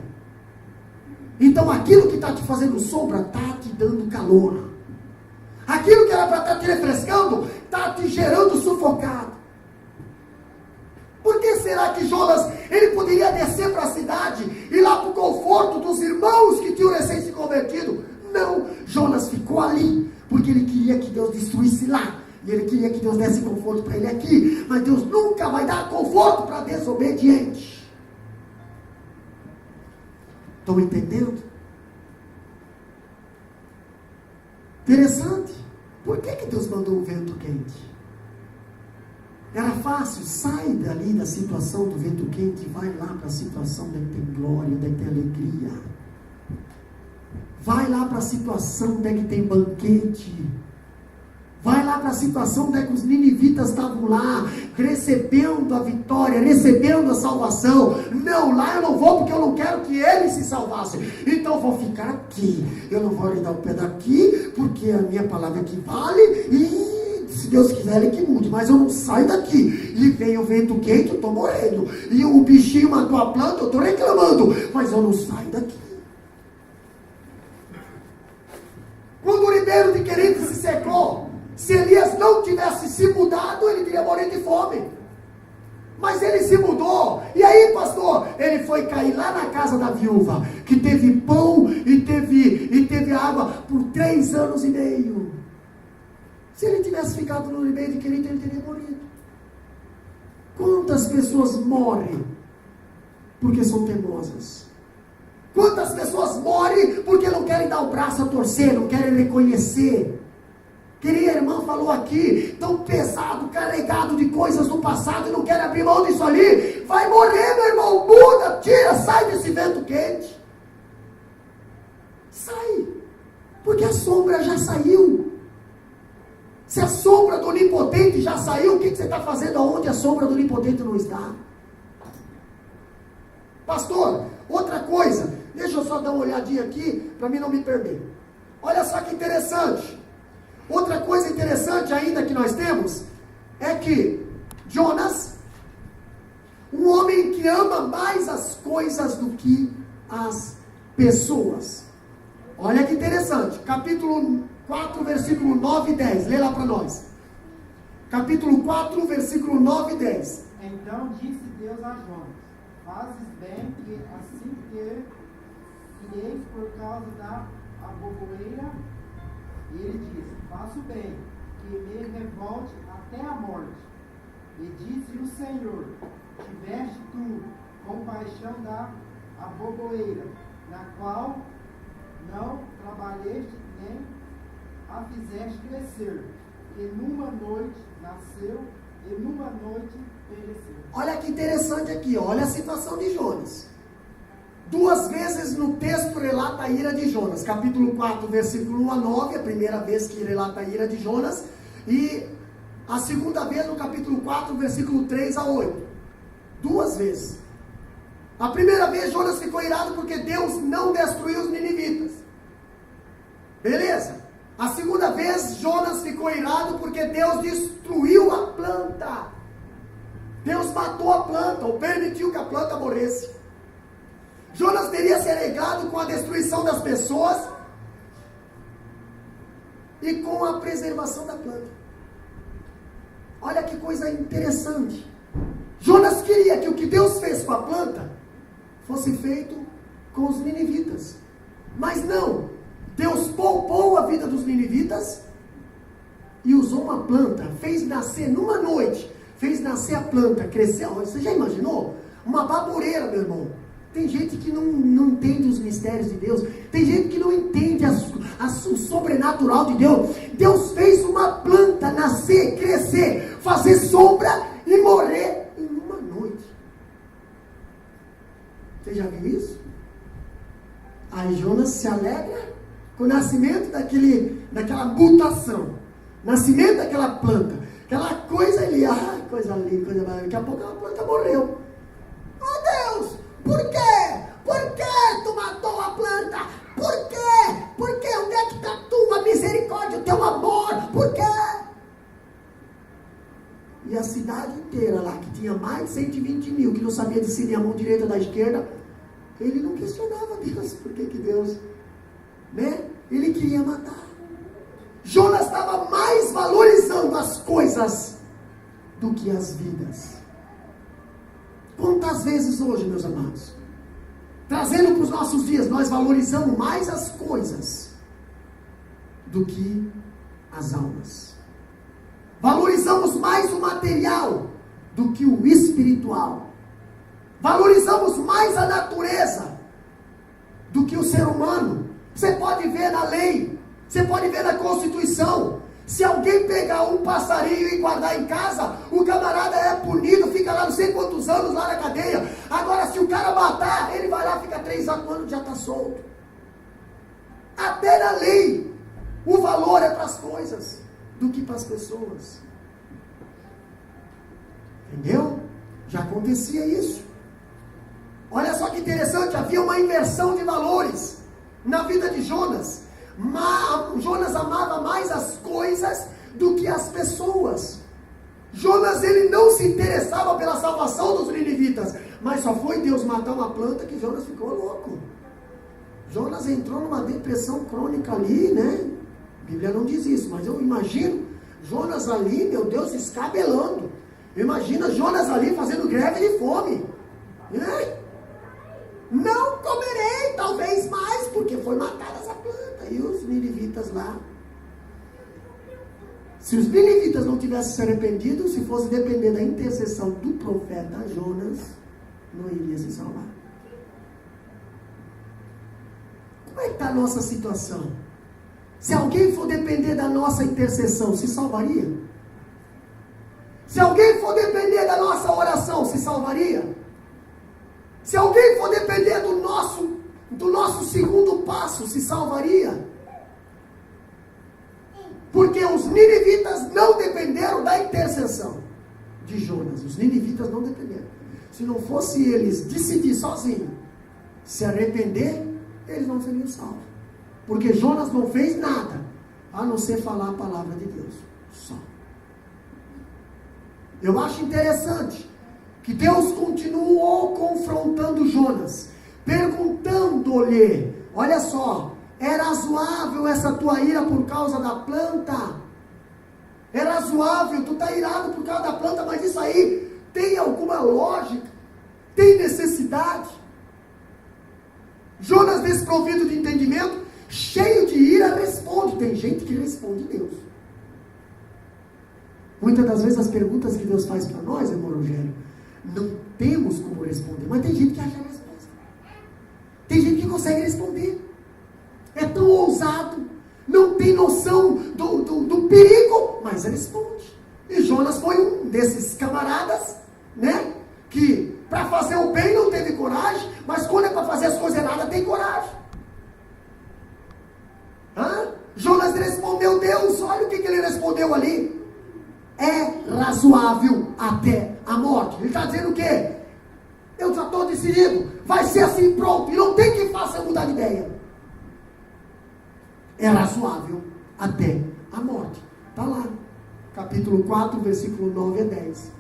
Então aquilo que está te fazendo sombra está te dando calor. Aquilo que era para estar te refrescando está te gerando sufocado. Por que será que Jonas, ele poderia descer para a cidade, ir lá para o conforto dos irmãos que tinham recém se convertido? Não, Jonas ficou ali, porque ele queria que Deus destruísse lá, e ele queria que Deus desse conforto para ele aqui, mas Deus nunca vai dar conforto para desobediente. Estão entendendo? Interessante. Por que Deus mandou um vento quente? Era fácil, sai dali da situação do vento quente e vai lá para a situação onde tem glória, onde tem alegria. Vai lá para a situação onde tem banquete. Vai lá para a situação onde os ninivitas estavam lá, recebendo a vitória, recebendo a salvação. Não, lá eu não vou porque eu não quero que eles se salvassem. Então eu vou ficar aqui. Eu não vou lhe dar o pé daqui, porque a minha palavra aqui vale e se Deus quiser, ele que mude, mas eu não saio daqui. E vem o vento quente, eu estou morrendo. E o bichinho matou a planta, eu estou reclamando, mas eu não saio daqui. Quando o ribeiro de Querite se secou, se Elias não tivesse se mudado, ele teria morrido de fome. Mas ele se mudou. E aí, pastor, ele foi cair lá na casa da viúva, que teve pão e teve água por 3 anos e meio. Se ele tivesse ficado no ribeiro de Querite, ele teria morrido. Quantas pessoas morrem porque são teimosas? Quantas pessoas morrem porque não querem dar o braço a torcer, não querem reconhecer? Que nem a irmã falou aqui, tão pesado, carregado de coisas do passado e não quer abrir mão disso ali. Vai morrer, meu irmão, muda, tira, sai desse vento quente. Sai, porque a sombra já saiu. Se a sombra do onipotente já saiu, o que você está fazendo aonde a sombra do onipotente não está? Pastor, outra coisa, deixa eu só dar uma olhadinha aqui, para mim não me perder. Olha só que interessante. Outra coisa interessante ainda que nós temos, é que Jonas, um homem que ama mais as coisas do que as pessoas. Olha que interessante, capítulo 4, versículo 9 e 10, lê lá para nós. Capítulo 4, versículo 9 e 10. Então disse Deus a Jonas: fazes bem que assim que ireis por causa da aboboeira. E ele disse: faço bem, que me revolte até a morte. E disse o Senhor: tiveste tu compaixão da aboboeira, na qual não trabalhaste nem a fizeste crescer, e numa noite nasceu, e numa noite pereceu. Olha que interessante aqui, olha a situação de Jonas. 2 vezes no texto relata a ira de Jonas. Capítulo 4, versículo 1 a 9, a primeira vez que relata a ira de Jonas. E a segunda vez no capítulo 4, versículo 3 a 8. 2 vezes. A primeira vez Jonas ficou irado porque Deus não destruiu os ninivitas. Beleza? A segunda vez Jonas ficou irado porque Deus destruiu a planta. Deus matou a planta, ou permitiu que a planta morresse. Jonas teria se alegrado com a destruição das pessoas e com a preservação da planta. Olha que coisa interessante. Jonas queria que o que Deus fez com a planta fosse feito com os ninivitas. Mas não. Deus poupou a vida dos ninivitas e usou uma planta, fez nascer numa noite, fez nascer a planta, cresceu. Você já imaginou? Uma baboreira, meu irmão. Tem gente que não entende os mistérios de Deus. Tem gente que não entende o sobrenatural de Deus. Deus fez uma planta nascer, crescer, fazer sombra e morrer em uma noite. Você já viu isso? Aí Jonas se alegra com o nascimento daquela mutação, nascimento daquela planta, aquela coisa ali, coisa linda, coisa maravilhosa. Daqui a pouco a planta morreu. Oh Deus, por quê? Por que tu matou a planta? Por quê? Por quê? Onde é que está a tua misericórdia, o teu amor? Por quê? E a cidade inteira lá, que tinha mais de 120 mil, que não sabia discernir a mão direita da esquerda, ele não questionava Deus, por que Deus, né? Ele queria matar. Jonas estava mais valorizando as coisas do que as vidas. Quantas vezes hoje, meus amados, trazendo para os nossos dias, nós valorizamos mais as coisas do que as almas. Valorizamos mais o material do que o espiritual. Valorizamos mais a natureza do que o ser humano. Você pode ver na lei, você pode ver na Constituição. Se alguém pegar um passarinho e guardar em casa, o camarada é punido, fica lá não sei quantos anos lá na cadeia. Agora, se o cara matar, ele vai lá, fica 3 anos, já está solto. Até na lei, o valor é para as coisas do que para as pessoas. Entendeu? Já acontecia isso. Olha só que interessante, havia uma inversão de valores na vida de Jonas. Jonas amava mais as coisas do que as pessoas. Jonas, ele não se interessava pela salvação dos ninivitas, mas só foi Deus matar uma planta que Jonas ficou louco. Jonas entrou numa depressão crônica ali, né? A Bíblia não diz isso, mas eu imagino Jonas ali, meu Deus, escabelando. Imagina Jonas ali fazendo greve de fome, né? Não comerei, talvez mais, porque foi matada essa planta. E os ninivitas lá. Se os ninivitas não tivessem se arrependido, se fosse depender da intercessão do profeta Jonas, não iria se salvar. Como é que está a nossa situação? Se alguém for depender da nossa intercessão, se salvaria? Se alguém for depender da nossa oração, se salvaria? Se alguém for depender do nosso segundo passo, se salvaria? Porque os ninivitas não dependeram da intercessão de Jonas. Os ninivitas não dependeram. Se não fosse eles decidir sozinhos se arrepender, eles não seriam salvos. Porque Jonas não fez nada, a não ser falar a palavra de Deus. Só. Eu acho interessante que Deus continuou confrontando Jonas, perguntando-lhe, olha só, era razoável essa tua ira por causa da planta? Era razoável, tu está irado por causa da planta, mas isso aí tem alguma lógica? Tem necessidade? Jonas, desprovido de entendimento, cheio de ira, responde. Tem gente que responde Deus. Muitas das vezes as perguntas que Deus faz para nós, irmão Rogério, não temos como responder, mas tem gente que acha a resposta. Tem gente que consegue responder. É tão ousado, não tem noção do perigo, mas responde. E Jonas foi um desses camaradas, né? Que para fazer o bem não teve coragem, mas quando é para fazer as coisas erradas tem coragem. Jonas respondeu Deus, olha o que ele respondeu ali. É razoável até a morte. Ele está dizendo o quê? Eu já estou decidido, vai ser assim, pronto, e não tem quem faça mudar de ideia. É razoável até a morte. Está lá, capítulo 4, versículo 9 a 10.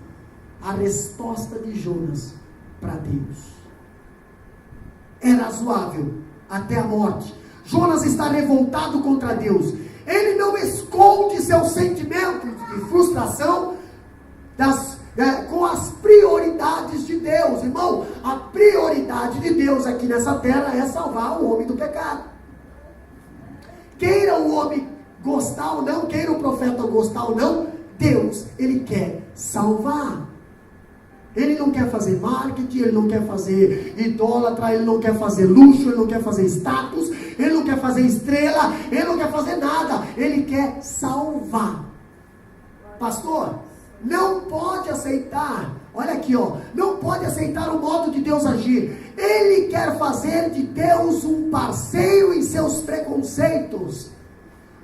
A resposta de Jonas para Deus. É razoável até a morte. Jonas está revoltado contra Deus. Ele não esconde seus sentimentos de frustração com as prioridades de Deus. Irmão, a prioridade de Deus aqui nessa terra é salvar o homem do pecado. Queira o homem gostar ou não, queira o profeta gostar ou não, Deus, Ele quer salvar. Ele não quer fazer marketing, Ele não quer fazer idólatra, Ele não quer fazer luxo, Ele não quer fazer status, Ele não quer fazer estrela, Ele não quer fazer nada. Ele quer salvar. Pastor, não pode aceitar. Olha aqui, ó, não pode aceitar o modo de Deus agir. Ele quer fazer de Deus um parceiro em seus preconceitos,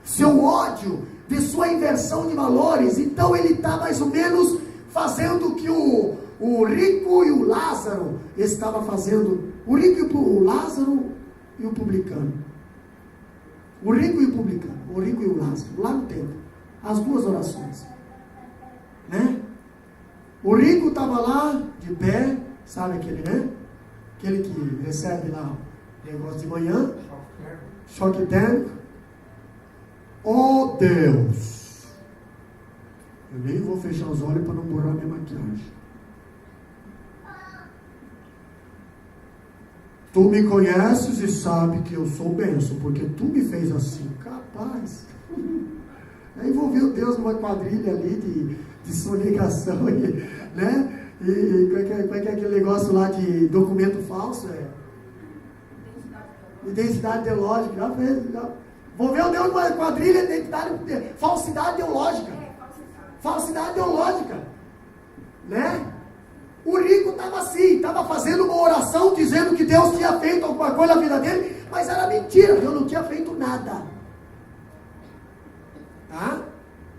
seu ódio, de sua inversão de valores. Então ele está mais ou menos fazendo o que o rico e o Lázaro estava fazendo. O rico e o Lázaro e o publicano. O rico e o publicano. O rico e o Lázaro. Lá no templo. As duas orações. Né? O rico estava lá, de pé, sabe aquele, né? Aquele que recebe lá o negócio de manhã, choque térmico. Oh Deus! Eu nem vou fechar os olhos para não borrar minha maquiagem. Tu me conheces e sabe que eu sou benção, porque tu me fez assim. Capaz. Aí envolveu Deus numa quadrilha ali de sonegação, né? E como é que é aquele negócio lá de documento falso? Identidade ideológica. Já fez. Envolveu Deus numa quadrilha de falsidade ideológica. Falsidade ideológica. Né? O rico estava assim, estava fazendo uma oração dizendo que Deus tinha feito alguma coisa na vida dele, mas era mentira, Deus não tinha feito nada. Tá?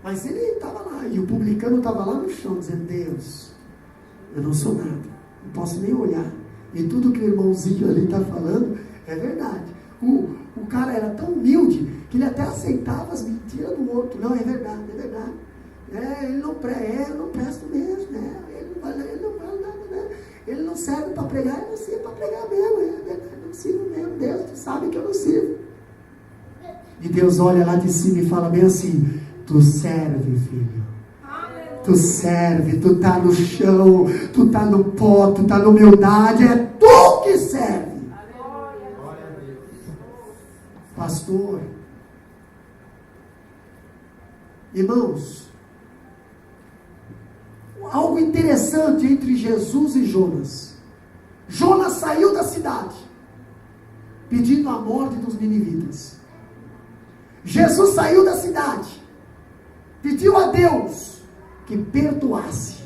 Mas ele estava lá, e o publicano estava lá no chão, dizendo: Deus, eu não sou nada, não posso nem olhar, e tudo que o irmãozinho ali está falando é verdade. O cara era tão humilde, que ele até aceitava as mentiras do outro. Não, é verdade, é verdade. Ele não eu não presto mesmo, né? Ele não vale nada, né? Ele não serve para pregar, eu não sirvo para pregar mesmo, é verdade, eu não sirvo mesmo, Deus, tu sabe que eu não sirvo. E Deus olha lá de cima e fala bem assim: tu serve, filho. Tu serve, tu está no chão, tu está no pó, tu está na humildade, é tu que serve. Pastor, irmãos, algo interessante entre Jesus e Jonas. Jonas saiu da cidade pedindo a morte dos ninivitas. Jesus saiu da cidade, pediu a Deus que perdoasse.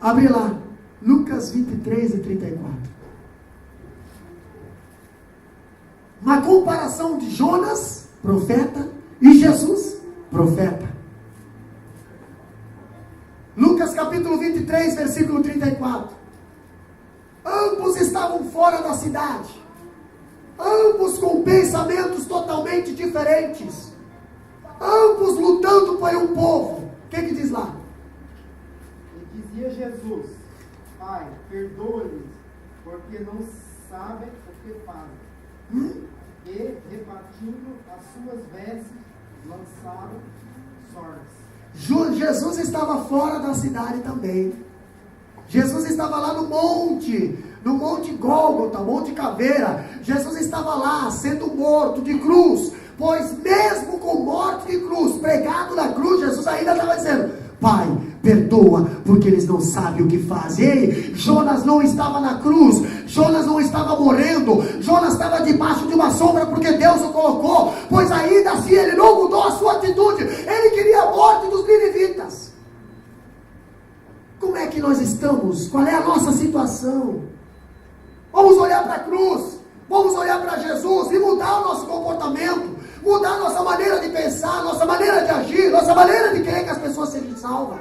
Abre lá, Lucas 23 e 34. Uma comparação de Jonas, profeta, e Jesus, profeta. Lucas capítulo 23, versículo 34. Ambos estavam fora da cidade. Ambos com pensamentos totalmente diferentes. Ambos lutando por um povo. O que diz lá? E dizia Jesus: Pai, perdoa-lhes, porque não sabem o que fazem. E, repartindo as suas vestes, lançaram sortes. Jesus estava fora da cidade também. Jesus estava lá no monte Gólgota, Monte Caveira. Jesus estava lá sendo morto de cruz, pois mesmo com morte de cruz, pregado na cruz, Jesus ainda estava dizendo: Pai, perdoa, porque eles não sabem o que fazem. Ei, Jonas não estava na cruz, Jonas não estava morrendo, Jonas estava debaixo de uma sombra porque Deus o colocou, pois ainda assim ele não mudou a sua atitude, ele queria a morte dos ninivitas. Como é que nós estamos? Qual é a nossa situação? Vamos olhar para a cruz, vamos olhar para Jesus e mudar o nosso comportamento, mudar a nossa maneira de pensar, nossa maneira de agir, nossa maneira de querer que as pessoas sejam salvas.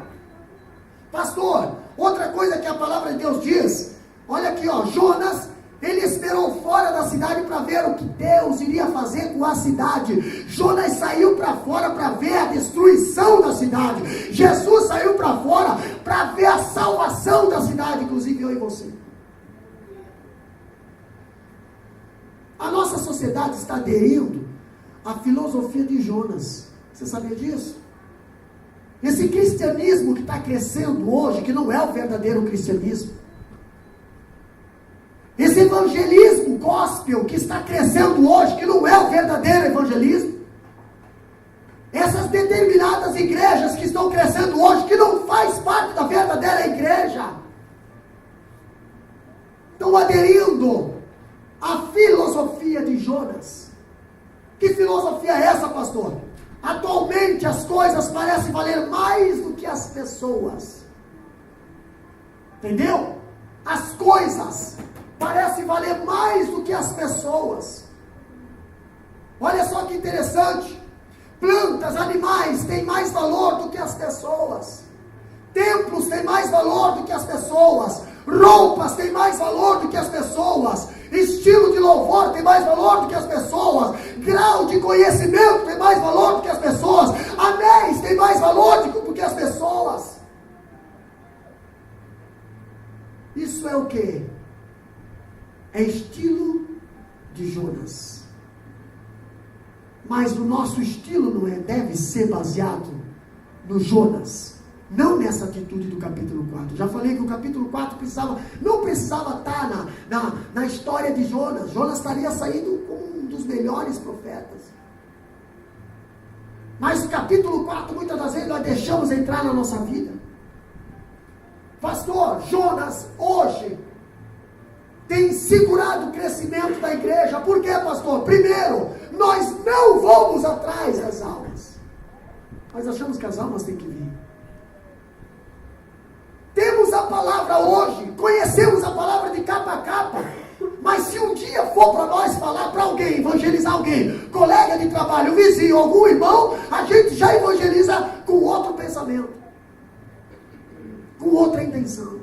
Pastor, outra coisa que a palavra de Deus diz, olha aqui, ó, Jonas, ele esperou fora da cidade para ver o que Deus iria fazer com a cidade. Jonas saiu para fora para ver a destruição da cidade. Jesus saiu para fora para ver a salvação da cidade, inclusive eu e você. A nossa sociedade está aderindo à filosofia de Jonas. Você sabia disso? Esse cristianismo que está crescendo hoje, que não é o verdadeiro cristianismo. Esse evangelismo gospel que está crescendo hoje, que não é o verdadeiro evangelismo. Essas determinadas igrejas que estão crescendo hoje, que não faz parte da verdadeira igreja, estão aderindo à filosofia de Jonas. Que filosofia é essa, pastor? Atualmente as coisas parecem valer mais do que as pessoas. Entendeu? As coisas parecem valer mais do que as pessoas. Olha só que interessante. Plantas, animais têm mais valor do que as pessoas. Templos têm mais valor do que as pessoas. Roupas têm mais valor do que as pessoas. Estilo de louvor tem mais valor do que as pessoas. Grau de conhecimento tem mais valor do que as pessoas. Anéis tem mais valor do que as pessoas. Isso é o quê? É estilo de Jonas. Mas o nosso estilo deve ser baseado no Jonas. Não nessa atitude do capítulo 4. Já falei que o capítulo 4 não precisava estar na história de Jonas. Jonas estaria saindo como um dos melhores profetas. Mas o capítulo 4, muitas das vezes, nós deixamos entrar na nossa vida. Pastor, Jonas, hoje, tem segurado o crescimento da igreja. Por quê, pastor? Primeiro, nós não vamos atrás das almas. Nós achamos que as almas têm que vir. Temos a palavra hoje, conhecemos a palavra de capa a capa, mas se um dia for para nós falar para alguém, evangelizar alguém, colega de trabalho, vizinho, algum irmão, a gente já evangeliza com outro pensamento, com outra intenção.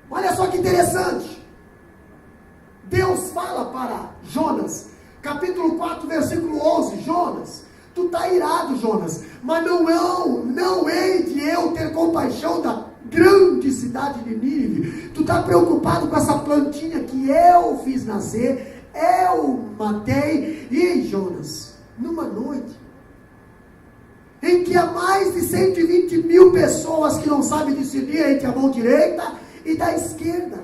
Olha só que interessante. Deus fala para Jonas, capítulo 4, versículo 11, Jonas, tu está irado, Jonas, mas não hei de eu ter compaixão da grande cidade de Nínive. Tu está preocupado com essa plantinha que eu fiz nascer, eu matei. E Jonas, numa noite em que há mais de 120 mil pessoas que não sabem discernir entre a mão direita e da esquerda.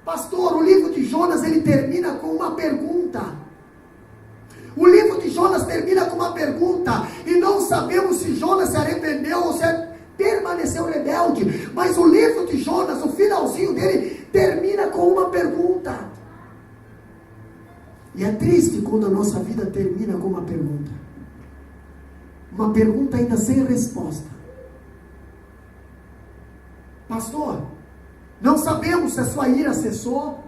Pastor, o livro de Jonas, ele termina com uma pergunta. O livro de Jonas termina com uma pergunta, e não sabemos se Jonas se arrependeu ou se permaneceu rebelde, mas o livro de Jonas, o finalzinho dele, termina com uma pergunta. E é triste quando a nossa vida termina com uma pergunta ainda sem resposta. Pastor, não sabemos se a sua ira cessou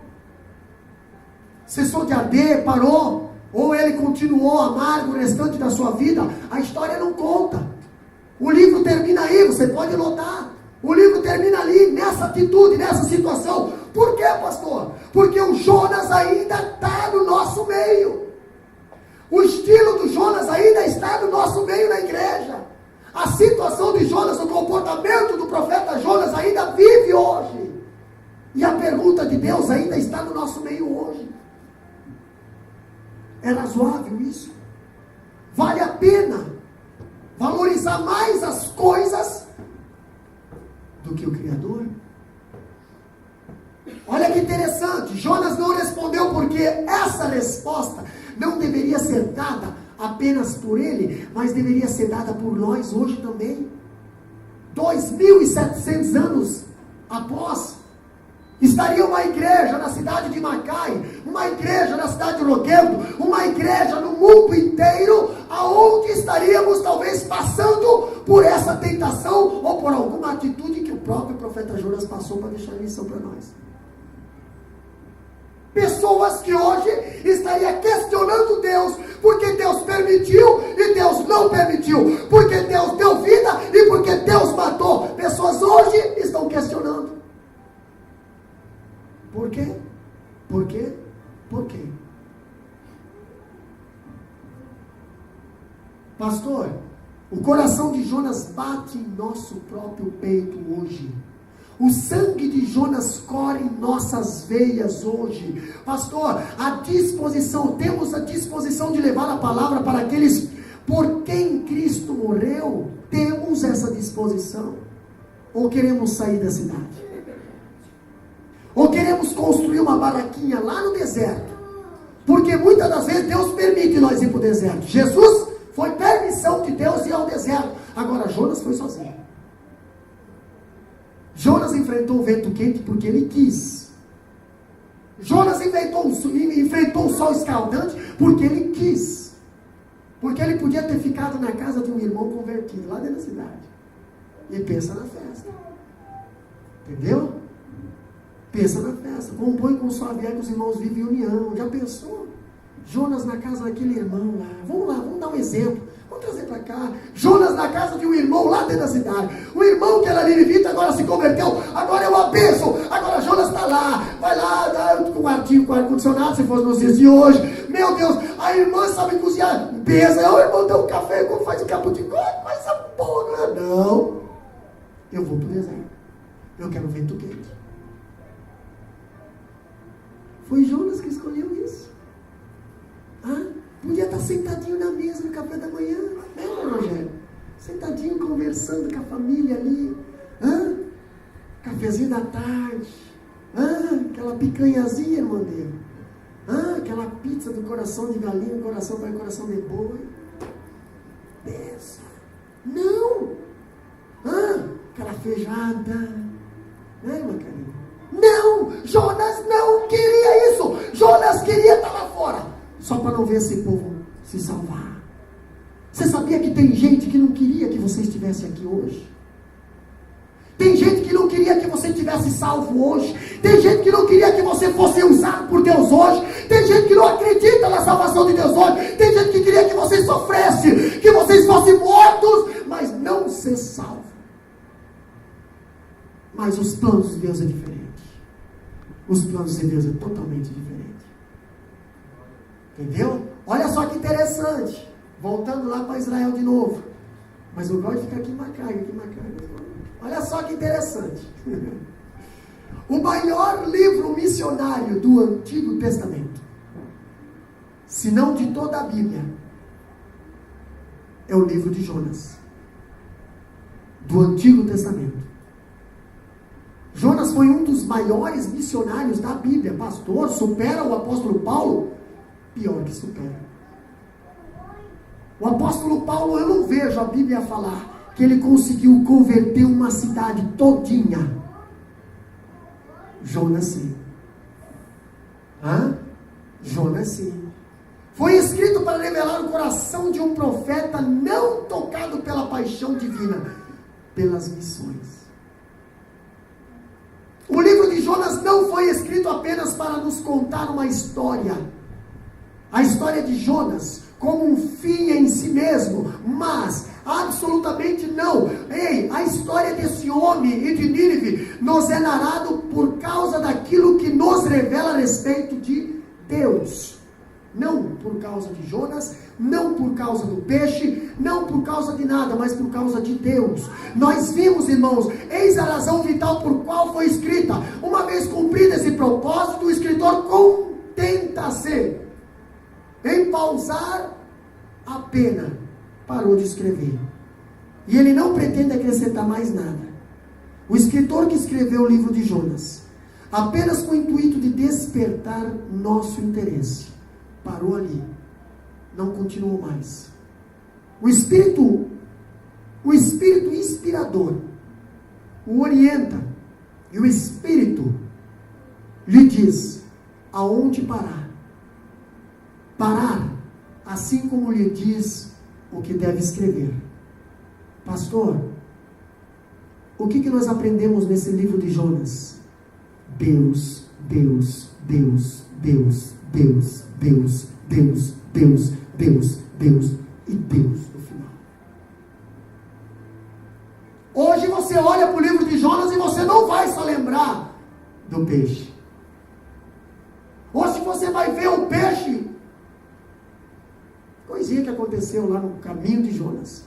de arder, parou, ou ele continuou amargo o restante da sua vida. A história não conta. O livro termina aí, você pode notar. O livro termina ali, nessa atitude, nessa situação. Por quê, pastor? Porque o Jonas ainda está no nosso meio. O estilo do Jonas ainda está no nosso meio na igreja. A situação de Jonas, o comportamento do profeta Jonas ainda vive hoje. E a pergunta de Deus ainda está no nosso meio hoje. É razoável isso? Vale a pena valorizar mais as coisas do que o Criador? Olha que interessante, Jonas não respondeu porque essa resposta não deveria ser dada apenas por ele, mas deveria ser dada por nós hoje também. 2.700 anos após, estaria uma igreja na cidade de Macai, uma igreja na cidade de Roquendo, uma igreja no mundo inteiro, aonde estaríamos talvez passando por essa tentação, ou por alguma atitude que o próprio profeta Jonas passou para deixar lição para nós. Pessoas que hoje estariam questionando Deus, porque Deus permitiu e Deus não permitiu, porque Deus deu vida e porque Deus matou. Pessoas hoje estão questionando. Por quê? Por quê? Por quê? Pastor, o coração de Jonas bate em nosso próprio peito hoje. O sangue de Jonas corre em nossas veias hoje. Pastor, temos a disposição de levar a palavra para aqueles por quem Cristo morreu. Temos essa disposição? Ou queremos sair da cidade? Ou queremos construir uma barraquinha lá no deserto? Porque muitas das vezes Deus permite nós ir para o deserto. Jesus foi permissão de Deus ir ao deserto. Agora Jonas foi sozinho. Jonas enfrentou o vento quente porque ele quis. Jonas enfrentou o sol escaldante porque ele quis. Porque ele podia ter ficado na casa de um irmão convertido, lá dentro da cidade. E pensa na festa. Entendeu? Pensa na festa. Compõe com suave que os irmãos vivem em união. Já pensou? Jonas na casa daquele irmão lá. Vamos dar um exemplo. Vamos trazer para cá. Jonas na casa de um irmão lá dentro da cidade. O irmão que era ninivita agora se converteu. Agora é uma bênção. Agora Jonas está lá. Vai lá, dá um quartinho com ar-condicionado, se fosse nos dias de hoje. Meu Deus, a irmã sabe cozinhar. Pensa, o irmão dá um café, como faz o cappuccino. Mas a porra, não. Eu vou pro deserto. Eu quero vento quente. Foi Jonas que escolheu isso. Podia estar sentadinho na mesa no café da manhã, né, Rogério? Sentadinho conversando com a família ali. Cafezinho da tarde. Aquela picanhazinha, irmão dele. Aquela pizza do coração de galinha, coração para coração de boi. Pensa. Não. Aquela feijada. Né, irmã Karina? Não! Jonas não queria isso! Jonas queria estar lá fora, só para não ver esse povo se salvar. Você sabia que tem gente que não queria que você estivesse aqui hoje? Tem gente que não queria que você tivesse salvo hoje. Tem gente que não queria que você fosse usado por Deus hoje. Tem gente que não acredita na salvação de Deus hoje. Tem gente que queria que você sofresse, que vocês fossem mortos, mas não ser salvo. Mas os planos de Deus é diferente. Os planos de Deus é totalmente diferente. Entendeu? Olha só que interessante. Voltando lá para Israel de novo. Mas eu gosto de ficar aqui em Macaé. Olha só que interessante. O maior livro missionário do Antigo Testamento, se não de toda a Bíblia, é o livro de Jonas. Do Antigo Testamento. Jonas foi um dos maiores missionários da Bíblia. Pastor, supera o apóstolo Paulo? Pior que supera. O apóstolo Paulo, eu não vejo a Bíblia falar que ele conseguiu converter uma cidade todinha. Jonas sim. Jonas sim. Foi escrito para revelar o coração de um profeta não tocado pela paixão divina, pelas missões. O livro de Jonas não foi escrito apenas para nos contar uma história. A história de Jonas como um fim em si mesmo, mas absolutamente não. A história desse homem e de Nínive nos é narrado por causa daquilo que nos revela a respeito de Deus. Não por causa de Jonas, não por causa do peixe, não por causa de nada, mas por causa de Deus. Nós vimos, irmãos, eis a razão vital por qual foi escrita. Uma vez cumprido esse propósito, o escritor contenta-se em pausar a pena. Parou de escrever. E ele não pretende acrescentar mais nada. O escritor que escreveu o livro de Jonas, apenas com o intuito de despertar nosso interesse, parou ali, não continuou mais. O Espírito inspirador o orienta, e o Espírito lhe diz aonde parar. Parar, assim como lhe diz o que deve escrever. Pastor, o que nós aprendemos nesse livro de Jonas? Deus, Deus, Deus, Deus, Deus, Deus, Deus, Deus, Deus, Deus e Deus no final. Hoje você olha para o livro de Jonas e você não vai só lembrar do peixe. Hoje você vai ver o peixe, coisinha que aconteceu lá no caminho de Jonas.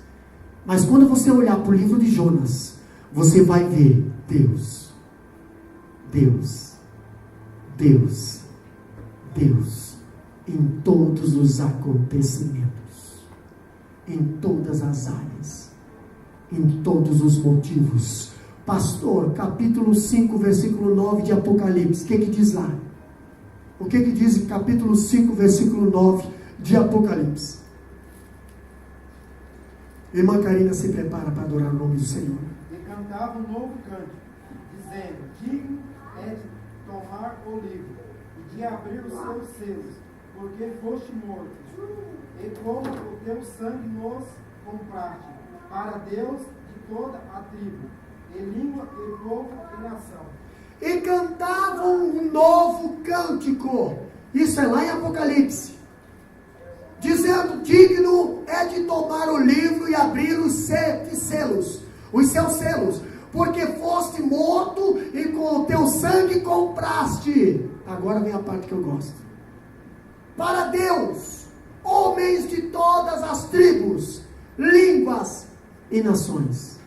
Mas quando você olhar para o livro de Jonas, você vai ver Deus, Deus, Deus, Deus, em todos os acontecimentos, em todas as áreas, em todos os motivos. Pastor, capítulo 5, versículo 9 de Apocalipse, o que diz lá? O que diz em capítulo 5, versículo 9 de Apocalipse? Irmã Karina se prepara para adorar o nome do Senhor. E cantava um novo cântico, dizendo: digno é de tomar o livro e de abrir os seus selos, porque foste morto, e como o teu sangue nos compraste para Deus de toda a tribo, e língua, e povo, e nação. E cantavam um novo cântico. Isso é lá em Apocalipse. Dizendo: digno é de tomar o livro e abrir os 7 selos, os seus selos, porque foste morto e com o teu sangue compraste. Agora vem a parte que eu gosto. Para Deus, homens de todas as tribos, línguas e nações.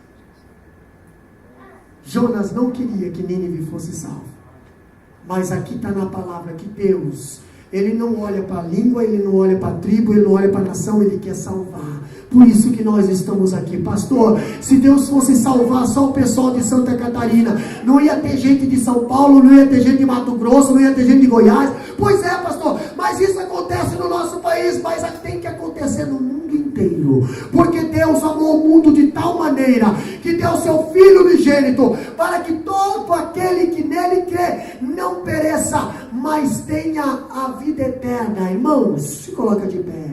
Jonas não queria que Nínive fosse salvo. Mas aqui está na palavra que Deus, Ele não olha para a língua, Ele não olha para a tribo, Ele não olha para a nação, Ele quer salvar. Por isso que nós estamos aqui. Pastor, se Deus fosse salvar só o pessoal de Santa Catarina, não ia ter gente de São Paulo, não ia ter gente de Mato Grosso, não ia ter gente de Goiás. Pois é, pastor, mas isso acontece no nosso país, mas tem que acontecer no mundo inteiro. Porque Deus amou o mundo de tal maneira que deu seu Filho unigênito, para que todo aquele que nele crê não pereça, mas tenha a vida eterna. Irmãos, se coloca de pé.